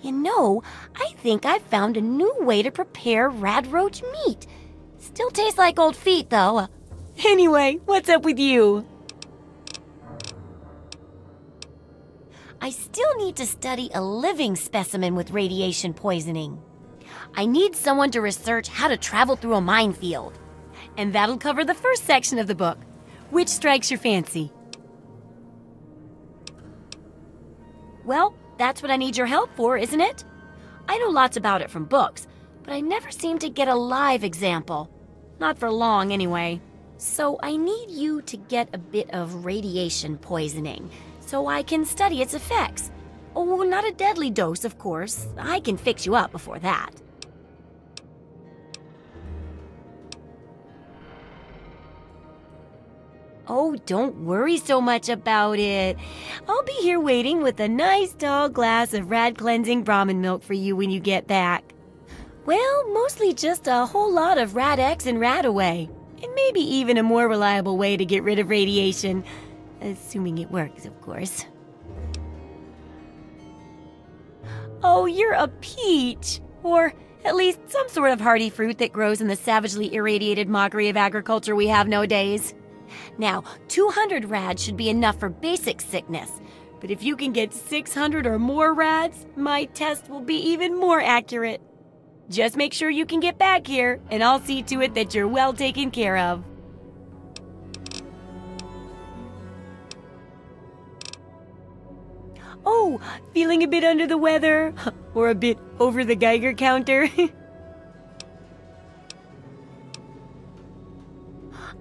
You know, I think I found a new way to prepare rad roach meat. Still tastes like old feet, though. Anyway, what's up with you? I still need to study a living specimen with radiation poisoning. I need someone to research how to travel through a minefield. And that'll cover the first section of the book. Which strikes your fancy? Well, that's what I need your help for, isn't it? I know lots about it from books, but I never seem to get a live example. Not for long, anyway. So I need you to get a bit of radiation poisoning, so I can study its effects. Oh, not a deadly dose, of course. I can fix you up before that. Oh, don't worry so much about it. I'll be here waiting with a nice tall glass of rad-cleansing Brahmin milk for you when you get back. Well, mostly just a whole lot of Rad-X and Rad-Away. And maybe even a more reliable way to get rid of radiation. Assuming it works, of course. Oh, you're a peach! Or at least some sort of hardy fruit that grows in the savagely irradiated mockery of agriculture we have nowadays. Now, 200 rads should be enough for basic sickness. But if you can get 600 or more rads, my test will be even more accurate. Just make sure you can get back here, and I'll see to it that you're well taken care of. Oh, feeling a bit under the weather? Or a bit over the Geiger counter?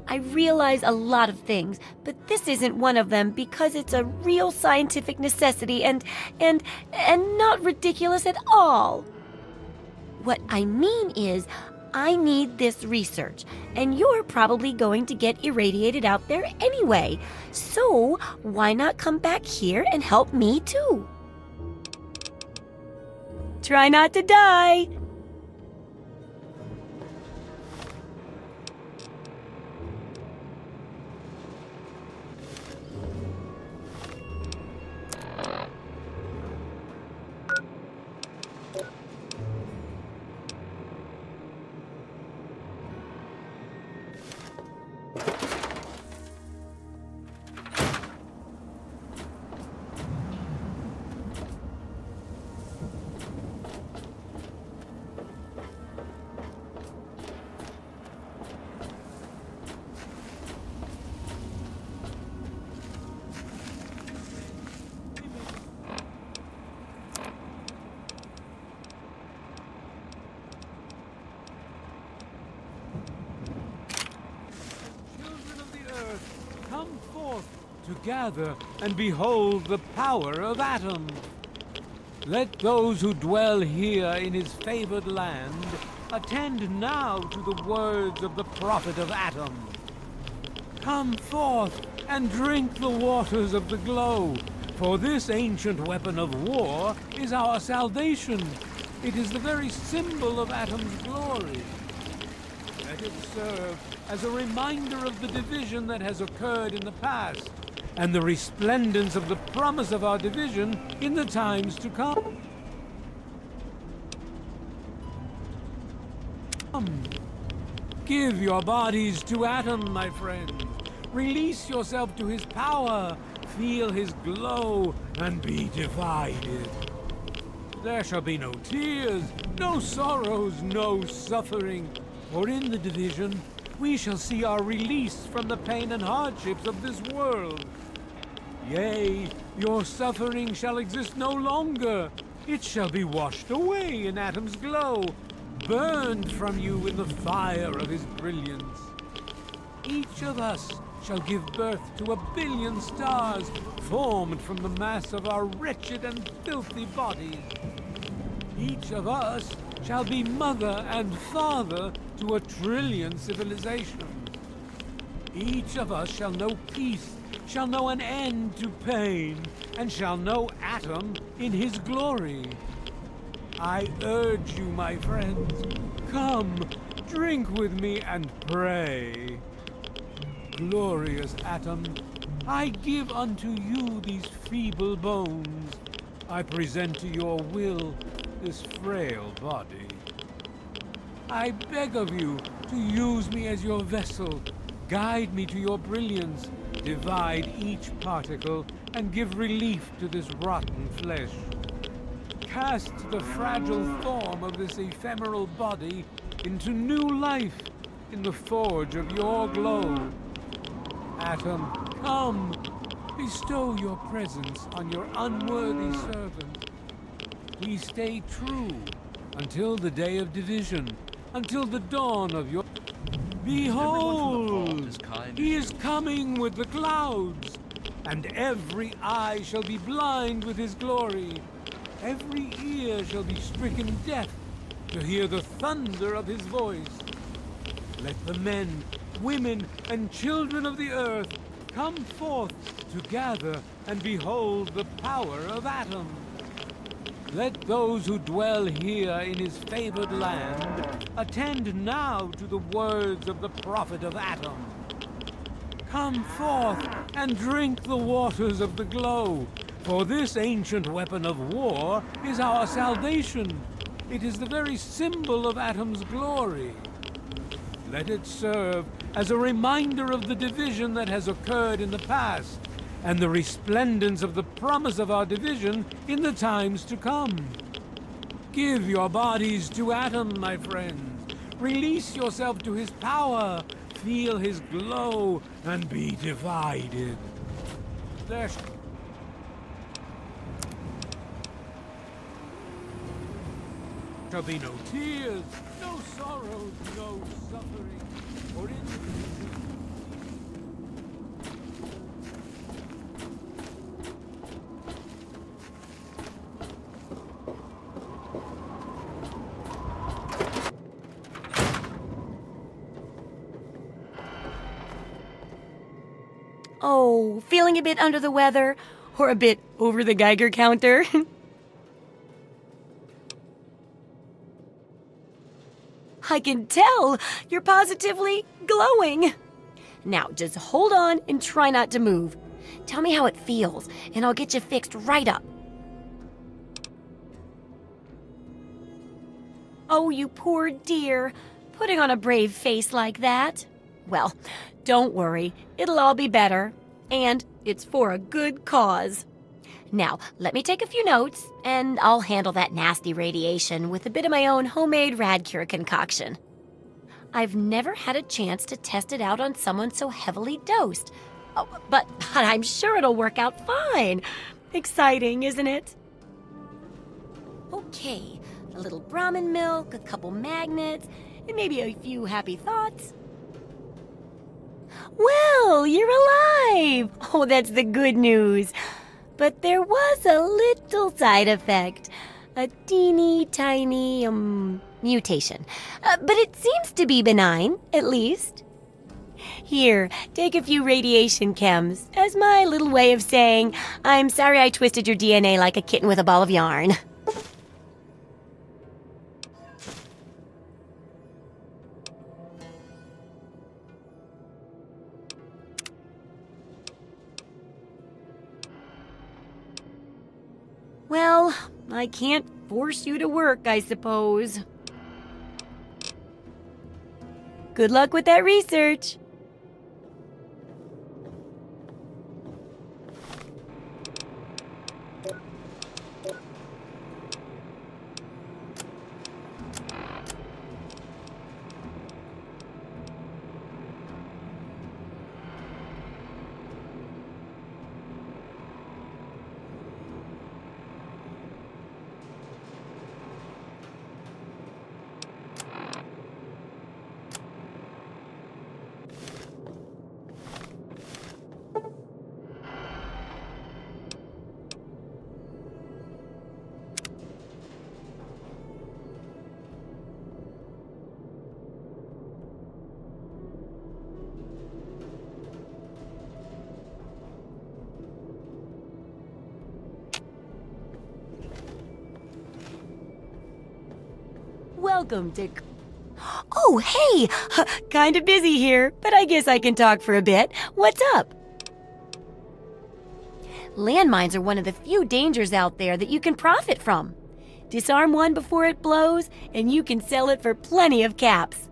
I realize a lot of things, but this isn't one of them because it's a real scientific necessity and not ridiculous at all. What I mean is, I need this research, and you're probably going to get irradiated out there anyway. So, why not come back here and help me too? Try not to die! Come forth to gather and behold the power of Atom. Let those who dwell here in his favored land attend now to the words of the prophet of Atom. Come forth and drink the waters of the glow, for this ancient weapon of war is our salvation. It is the very symbol of Atom's glory. Let it serve as a reminder of the division that has occurred in the past, and the resplendence of the promise of our division in the times to come. Give your bodies to Atom, my friend. Release yourself to his power, feel his glow, and be divided. There shall be no tears, no sorrows, no suffering, for in the division we shall see our release from the pain and hardships of this world. Yea, your suffering shall exist no longer. It shall be washed away in Atom's glow, burned from you in the fire of his brilliance. Each of us shall give birth to 1 billion stars formed from the mass of our wretched and filthy bodies. Each of us shall be mother and father to 1 trillion civilizations. Each of us shall know peace, shall know an end to pain, and shall know Atom in his glory. I urge you, my friends, come, drink with me and pray. Glorious Atom, I give unto you these feeble bones. I present to your will this frail body. I beg of you to use me as your vessel, guide me to your brilliance, divide each particle, and give relief to this rotten flesh. Cast the fragile form of this ephemeral body into new life in the forge of your glow. Atom, come, bestow your presence on your unworthy servant. We stay true until the day of division, until the dawn of your... Behold, he is coming with the clouds, and every eye shall be blind with his glory. Every ear shall be stricken deaf to hear the thunder of his voice. Let the men, women, and children of the earth come forth to gather and behold the power of Atom. Let those who dwell here in his favored land attend now to the words of the prophet of Atom. Come forth and drink the waters of the glow, for this ancient weapon of war is our salvation. It is the very symbol of Atom's glory. Let it serve as a reminder of the division that has occurred in the past, and the resplendence of the promise of our division in the times to come. Give your bodies to Atom, my friends. Release yourself to his power. Feel his glow and be divided. There shall be no tears, no sorrows, no suffering, for in Oh, feeling a bit under the weather? Or a bit over the Geiger counter? I can tell! You're positively glowing! Now, just hold on and try not to move. Tell me how it feels, and I'll get you fixed right up. Oh, you poor dear. Putting on a brave face like that. Well, don't worry. It'll all be better. And it's for a good cause. Now, let me take a few notes, and I'll handle that nasty radiation with a bit of my own homemade Radcure concoction. I've never had a chance to test it out on someone so heavily dosed. Oh, but I'm sure it'll work out fine. Exciting, isn't it? Okay, a little Brahmin milk, a couple magnets, and maybe a few happy thoughts. Well, you're alive! Oh, that's the good news. But there was a little side effect. A teeny tiny, mutation. But it seems to be benign, at least. Here, take a few radiation chems as my little way of saying, I'm sorry I twisted your DNA like a kitten with a ball of yarn. Well, I can't force you to work, I suppose. Good luck with that research. Welcome to... Oh, hey! Kinda busy here, but I guess I can talk for a bit. What's up? Landmines are one of the few dangers out there that you can profit from. Disarm one before it blows, and you can sell it for plenty of caps.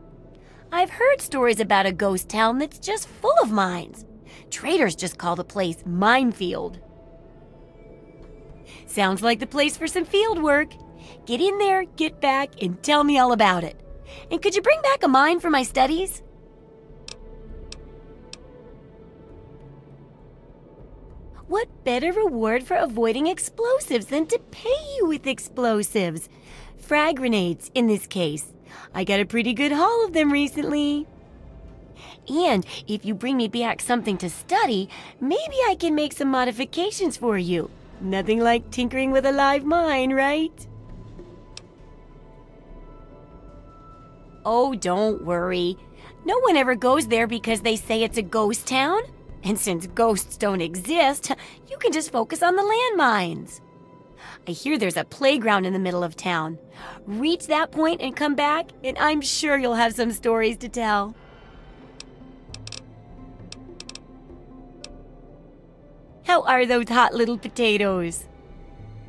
I've heard stories about a ghost town that's just full of mines. Traders just call the place Minefield. Sounds like the place for some field work. Get in there, get back, and tell me all about it. And could you bring back a mine for my studies? What better reward for avoiding explosives than to pay you with explosives? Frag grenades, in this case. I got a pretty good haul of them recently. And if you bring me back something to study, maybe I can make some modifications for you. Nothing like tinkering with a live mine, right? Oh, don't worry. No one ever goes there because they say it's a ghost town. And since ghosts don't exist, you can just focus on the landmines. I hear there's a playground in the middle of town. Reach that point and come back, and I'm sure you'll have some stories to tell. How are those hot little potatoes?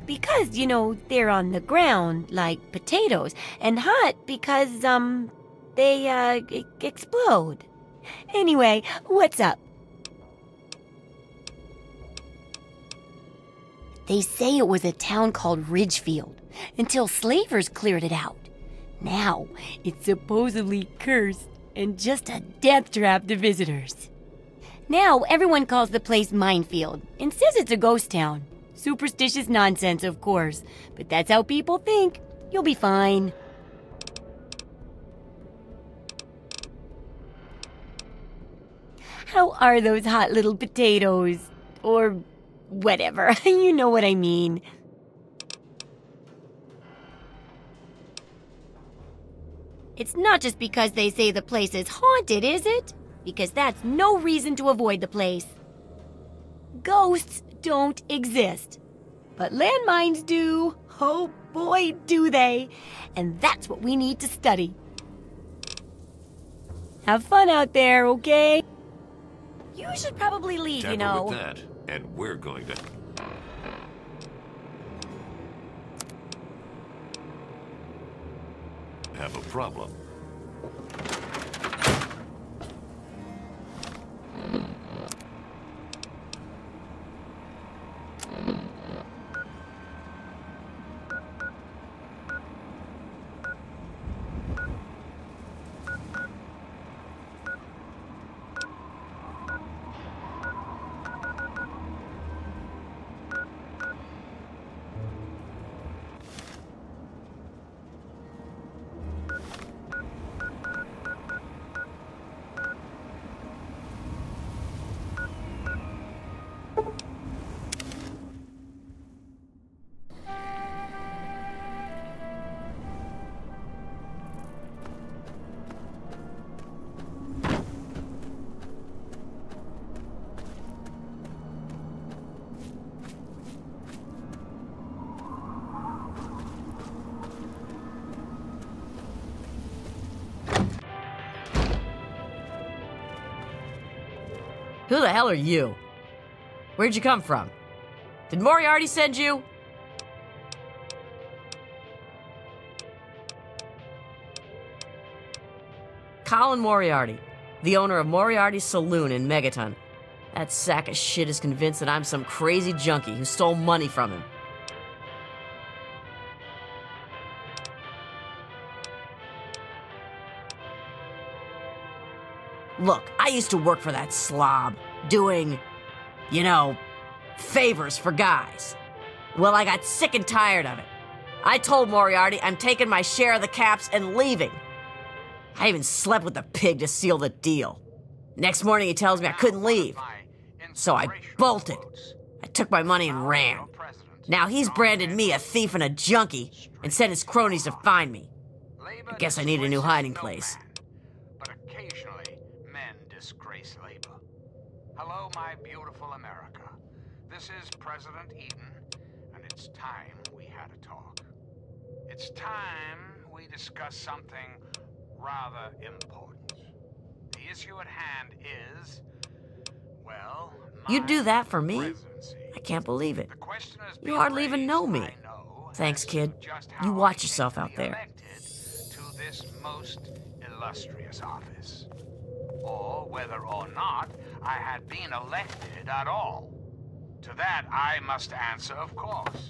Because, you know, they're on the ground like potatoes, and hot because, they explode. Anyway, what's up? They say it was a town called Ridgefield, until slavers cleared it out. Now, it's supposedly cursed and just a death trap to visitors. Now, everyone calls the place Minefield and says it's a ghost town. Superstitious nonsense, of course, but that's how people think. You'll be fine. How are those hot little potatoes? Or whatever, you know what I mean. It's not just because they say the place is haunted, is it? Because that's no reason to avoid the place. Ghosts don't exist. But landmines do. Oh boy, do they. And that's what we need to study. Have fun out there, okay? You should probably leave, you know. With that, and we're going to... have a problem. Who the hell are you? Where'd you come from? Did Moriarty send you? Colin Moriarty, the owner of Moriarty's Saloon in Megaton. That sack of shit is convinced that I'm some crazy junkie who stole money from him. Look, I used to work for that slob, doing, you know, favors for guys. Well, I got sick and tired of it. I told Moriarty I'm taking my share of the caps and leaving. I even slept with the pig to seal the deal. Next morning he tells me I couldn't leave. So I bolted. I took my money and ran. Now he's branded me a thief and a junkie and sent his cronies to find me. I guess I need a new hiding place. Hello, my beautiful America. This is President Eden, and it's time we had a talk. It's time we discuss something rather important. The issue at hand is, well, You'd do that for me? presidency. I can't believe it. The question is You hardly even know me. Thanks, kid. You watch yourself out there. To this most illustrious office, or whether or not I had been elected at all. To that I must answer, of course.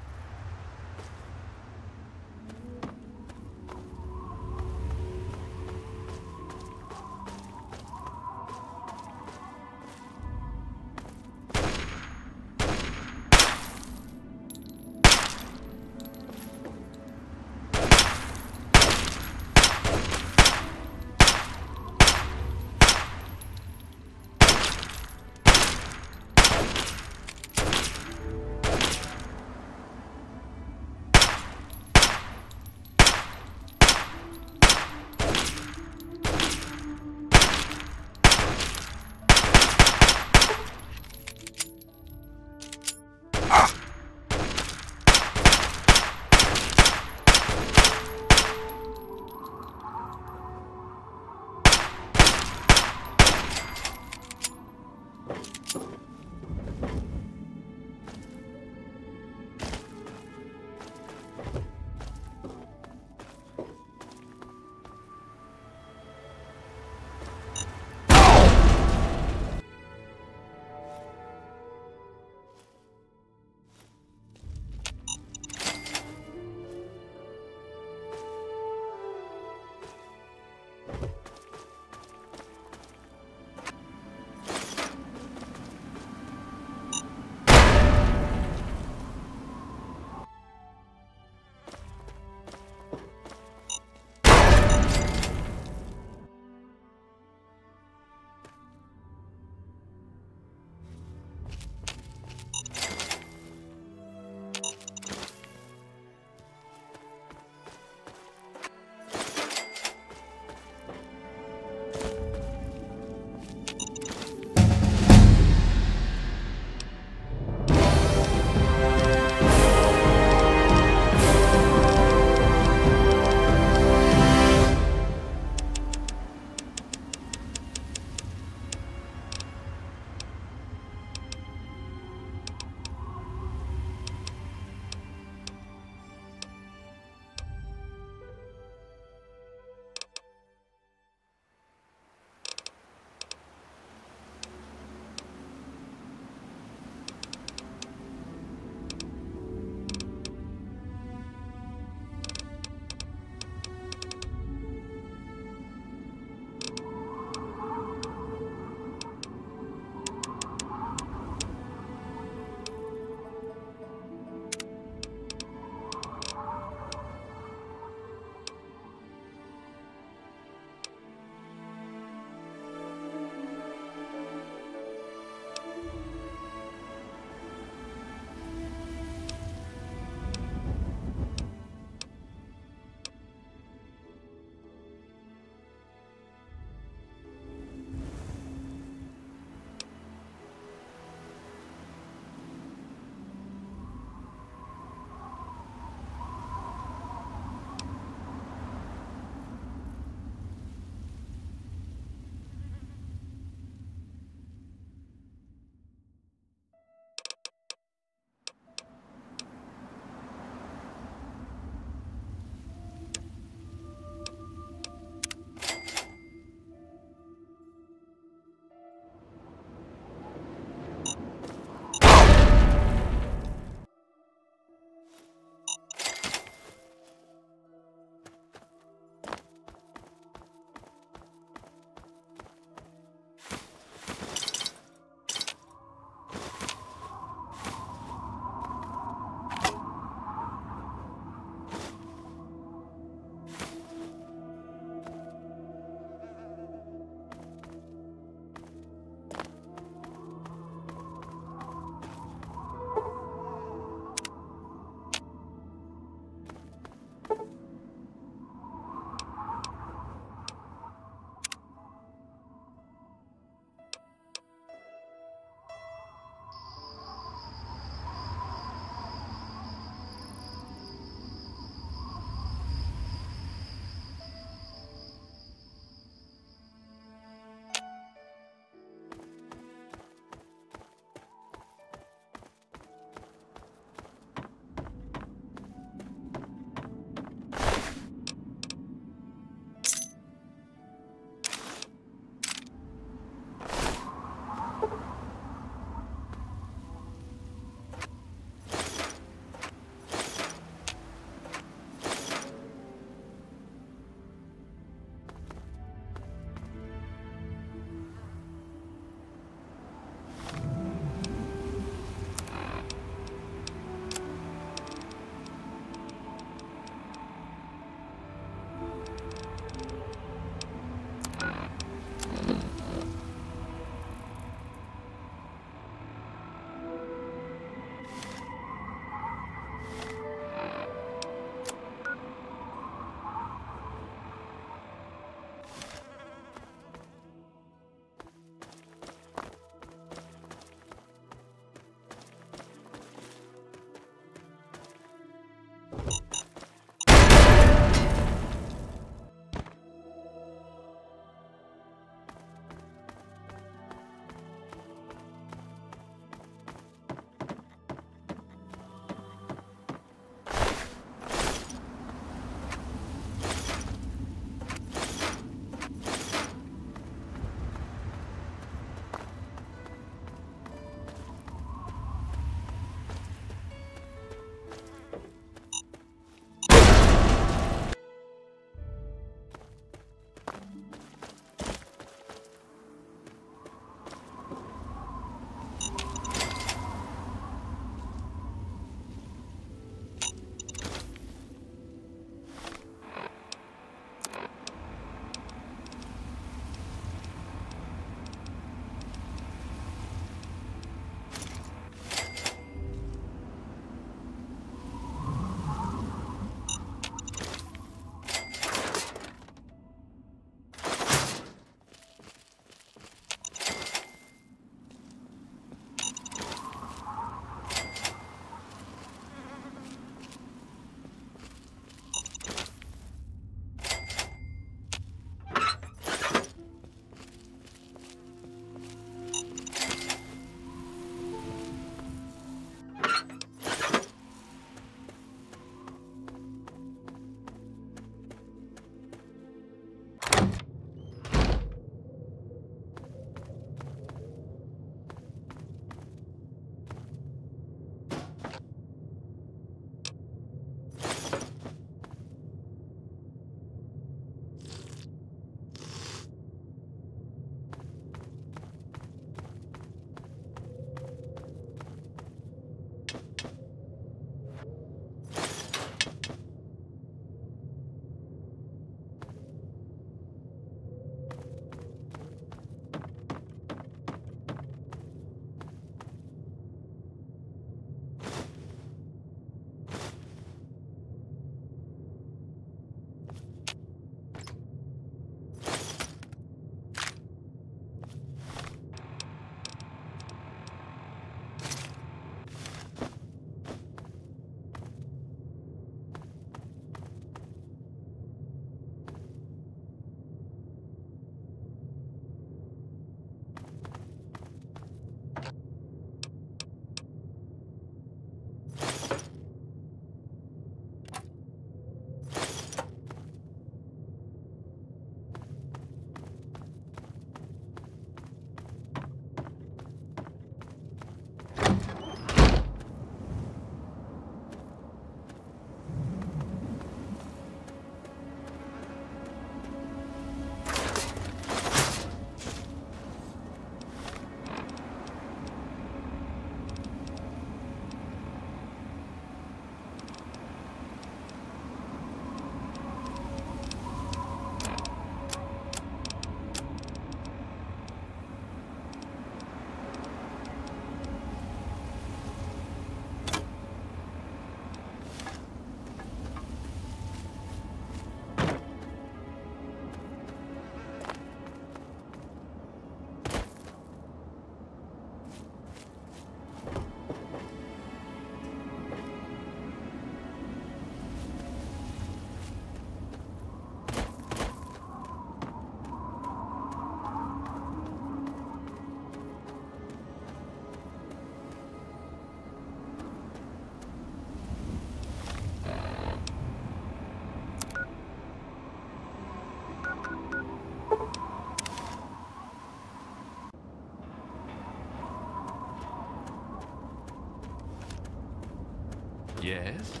Yes?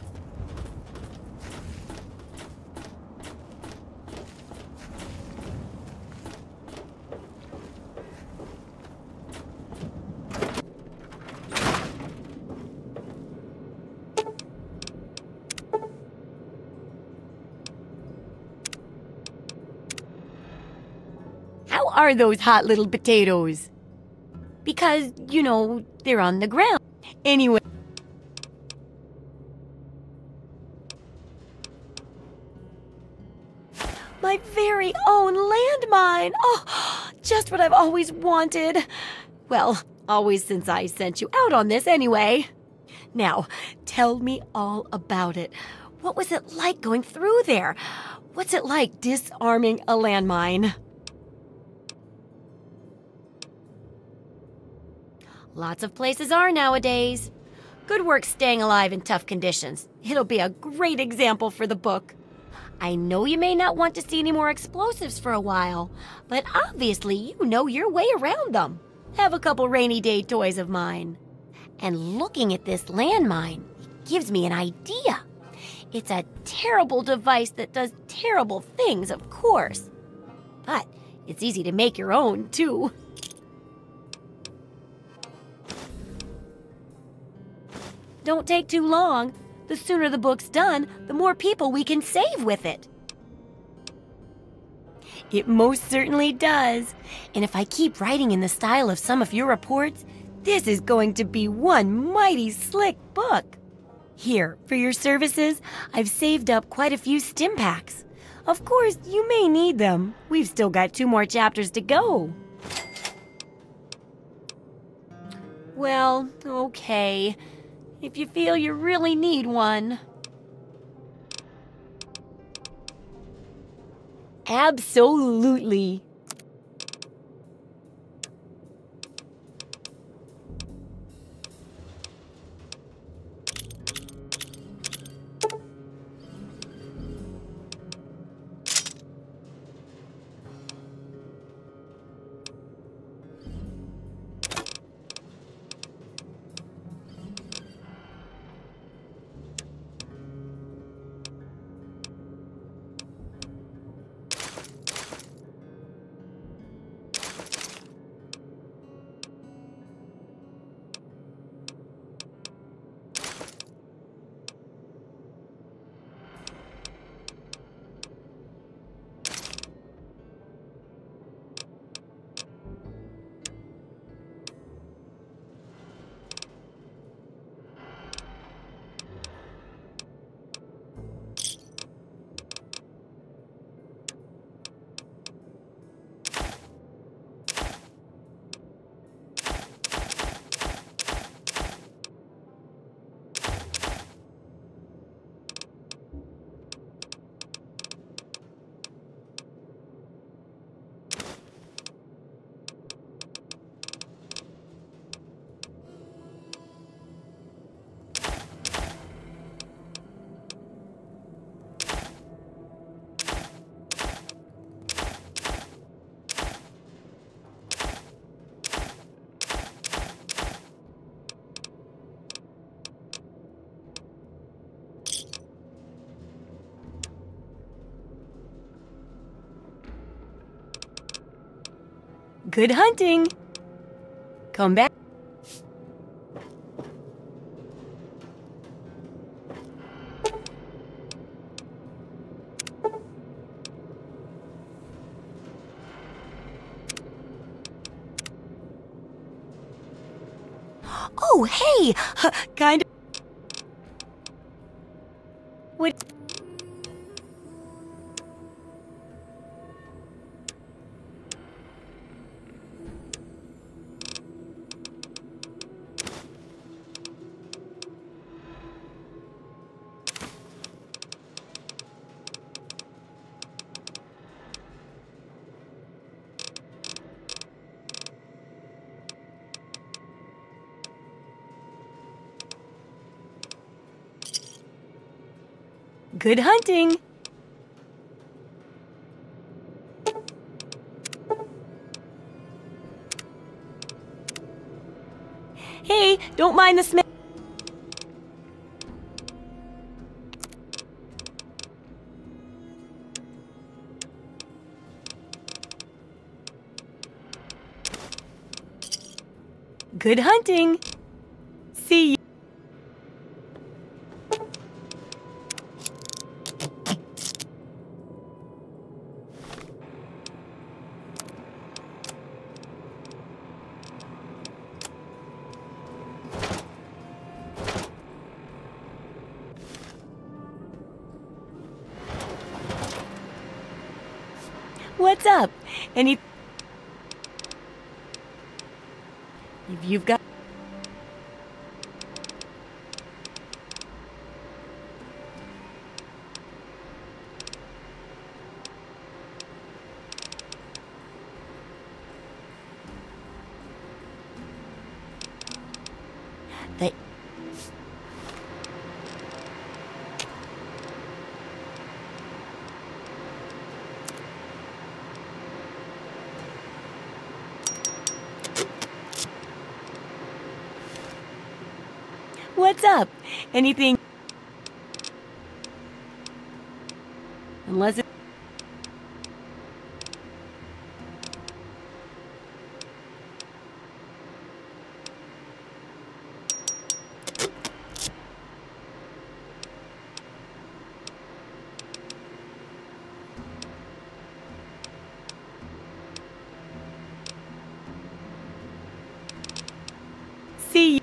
How are those hot little potatoes? Because, you know, they're on the ground. Anyway. My very own landmine! Oh, just what I've always wanted. Well, always since I sent you out on this anyway. Now, tell me all about it. What was it like going through there? What's it like disarming a landmine? Lots of places are nowadays. Good work staying alive in tough conditions. It'll be a great example for the book. I know you may not want to see any more explosives for a while, but obviously you know your way around them. Have a couple rainy day toys of mine. And looking at this landmine gives me an idea. It's a terrible device that does terrible things, of course. But it's easy to make your own, too. Don't take too long. The sooner the book's done, the more people we can save with it. It most certainly does. And if I keep writing in the style of some of your reports, this is going to be one mighty slick book. Here, for your services, I've saved up quite a few stim packs. Of course, you may need them. We've still got 2 more chapters to go. Well, okay. If you feel you really need one. Absolutely. Good hunting. Come back. Oh, hey! Kind of. What? Good hunting! Hey, don't mind the smell. Good hunting! See you. What's up? If you've got... They... What's up? Anything? Unless it... See you.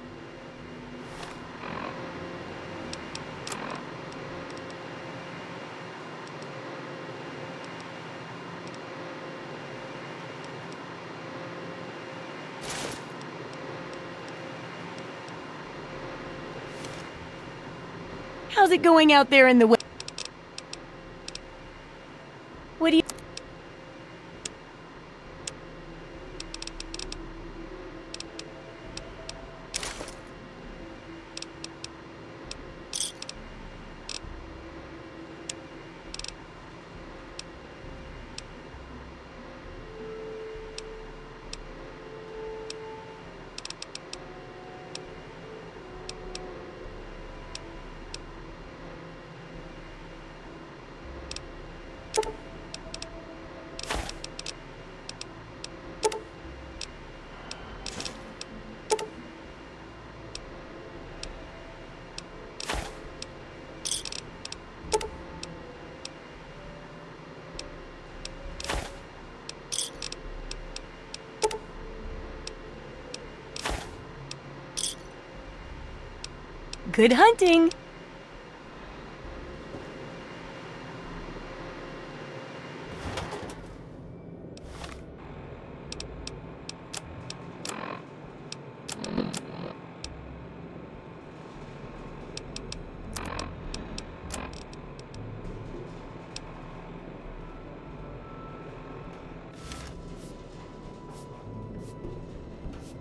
How's it going out there in the... What do you... Good hunting!